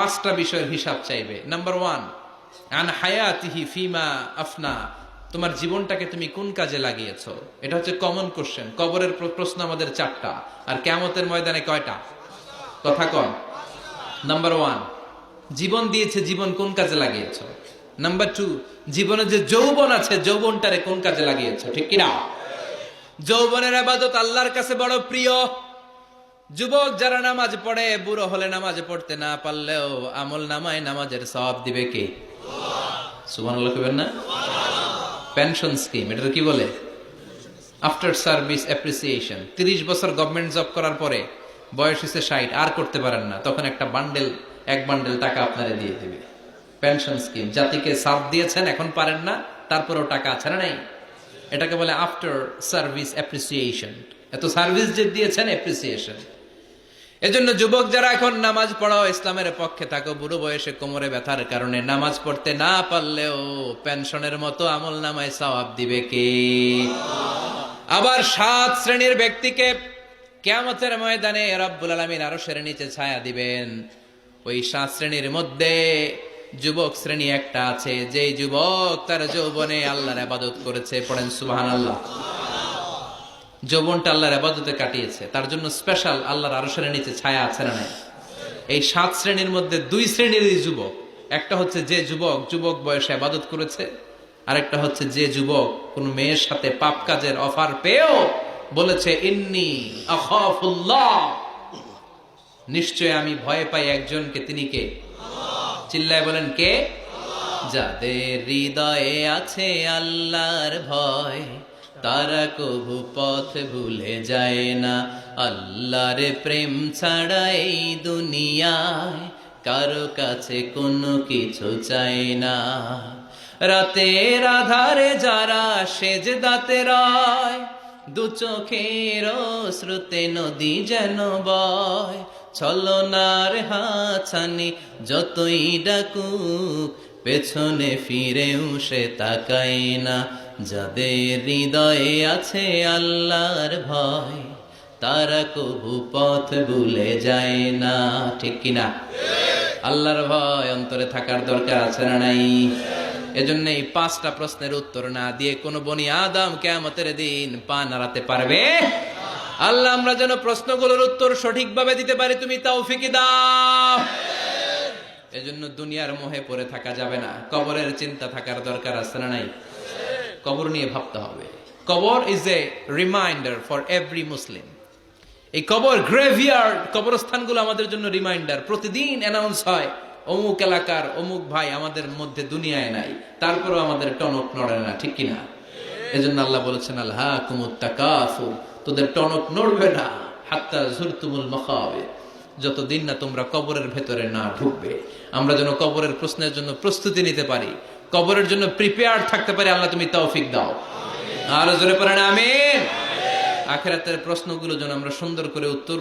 পাঁচটা বিষয়ের হিসাব চাইবে। নাম্বার 1, আন হায়াতিহি ফিমা আফনা, তোমার জীবনটাকে তুমি কোন কাজে লাগিয়েছো। এটা হচ্ছে কমন কোশ্চেন। কবরের প্রশ্ন আমাদের 4টা, আর কিয়ামতের ময়দানে কয়টা? কথা কন। নাম্বার 1, জীবন দিয়েছে, জীবন কোন কাজে লাগিয়েছো। নাম্বার 2, জীবনে যে যৌবন আছে, যৌবনটারে কোন কাজে লাগিয়েছো, ঠিক কিনা? যৌবনের ইবাদত আল্লাহর কাছে বড় প্রিয়। যুবক যারা নামাজ পড়ে, বুড়ো হলে নামাজ পড়তে না পারলেও আমল নামায় নামাজের সওয়াব দিবে কে? সুবহানাল্লাহ কইবেন না? পেনশন স্কিম, এটা কি বলে? After service appreciation. 30 বছর গভর্নমেন্ট জব করার পরে বয়স হচ্ছে 60, আর করতে পারেন না, তখন একটা বান্ডেল, এক বান্ডেল টাকা আপনারে দিয়ে দিবে। পেনশন স্কিম, জাতিকে সাথ দিয়েছেন, এখন পারেন না, তারপরেও টাকা আছে না নাই? এটাকে বলে আফটার সার্ভিস অ্যাপ্রিসিয়েশন। এত সার্ভিস যে দিয়েছেন, অ্যাপ্রিসিয়েশন। এজন্য যুবক যারা এখন নামাজ পড়াও, ইসলামের পক্ষে থাকো, বুড়ো বয়সে কোমরে ব্যথার কারণে নামাজ পড়তে না পারলেও পেনশনের মতো আমল নামায় সওয়াব দিবে কে? আবার 7 শ্রেণীর ব্যক্তিকে কিয়ামতের ময়দানে রব্বুল আলামিন আরশের নিচে ছায়া দিবেন। ওই 7 শ্রেণীর মধ্যে যুবক শ্রেণী একটা আছে, যে যুবক তার যৌবনে আল্লাহর ইবাদত করেছে। পড়েন সুবহানাল্লাহ। যৌবনটা আল্লাহর ইবাদতে কাটিয়েছে, তার জন্য স্পেশাল আল্লাহর আরশের নিচে ছায়া আছে না নাই? এই 7 শ্রেণীর মধ্যে 2 শ্রেণীরই যুবক। একটা হচ্ছে যে যুবক বয়সে ইবাদত করেছে, আরেকটা হচ্ছে যে যুবক কোন মেয়ের সাথে পাপ কাজের অফার পেয়েও বলেছে ইন্নী আখাফুল্লাহ, নিশ্চয় আমি ভয় পাই একজনকে, তিনি কে? চিল্লায় বলেন কে? যাদের হৃদয়ে আছে আল্লাহর ভয়, তারা কবু পথ ভুলে যায় না। আল্লাহর প্রেম ছাড়া এই দুনিয়ায় কারো কাছে কোনো কিছু চায় না। রাতের আধারে যারা সেজদাতে রয়, দু চোখের শ্রুতে নদী যেন বয়। ছলনার হাছানি যতই ডাকুক, পেছনে ফিরেও সে তাকায় না। যাদের হৃদয়ে আছে আল্লাহর ভয়, তারা কবু পথ ভুলে যায় না, ঠিক কিনা? আল্লাহর ভয় অন্তরে থাকার দরকার আছে না নাই? এজন্য এই 5টা প্রশ্নের উত্তর না দিয়ে কোন বনি আদম কিয়ামতের দিন পা নাড়াতে পারবে? আল্লাহ আমরা যেন প্রশ্নগুলোর উত্তর সঠিকভাবে দিতে পারি, তুমি তৌফিক দাও। এজন্য দুনিয়ার মোহে পড়ে থাকা যাবে না, কবরের চিন্তা থাকার দরকার আছে না নাই? কবর নিয়ে ভাবতে হবে। কবর is a reminder for every মুসলিম। এই কবর, গ্রেভিয়ার্ড, কবরস্থানগুলো আমাদের জন্য রিমাইন্ডার। প্রতিদিন অ্যানাউন্স হয় অমুক এলাকার অমুক ভাই আমাদের মধ্যে দুনিয়ায় নাই, তারপরেও আমাদের টনক নড়ে না, ঠিক কিনা? এজন্য আল্লাহ বলেছেন আলহাকুমুত তাকাসুর, তোদের টনক নড়বে না হাত্তা যুরতুমুল মাকাবির, যতদিন না তোমরা কবরের ভেতরে না ঢুকবে। আমরা যেন কবরের প্রশ্নের জন্য প্রস্তুতি নিতে পারি, কবরের জন্য প্রিপেয়ার্ড থাকতে পারি। আল্লাহ তুমি তৌফিক দাও। আর জোরে পড়েন আমিন। আখিরাতের প্রশ্নগুলো যেন আমরা সুন্দর করে উত্তর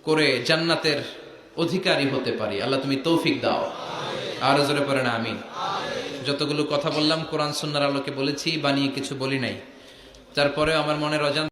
করে জান্নাতের অধিকারী হতে পারি। আল্লাহ তুমি তৌফিক দাও। আর জোরে পড়েন আমিন। যতগুলো কথা বললাম কোরআন সুন্নাহর আলোকে বলেছি, বানিয়ে কিছু বলি নাই। তারপরে আমার মনের অজান্তে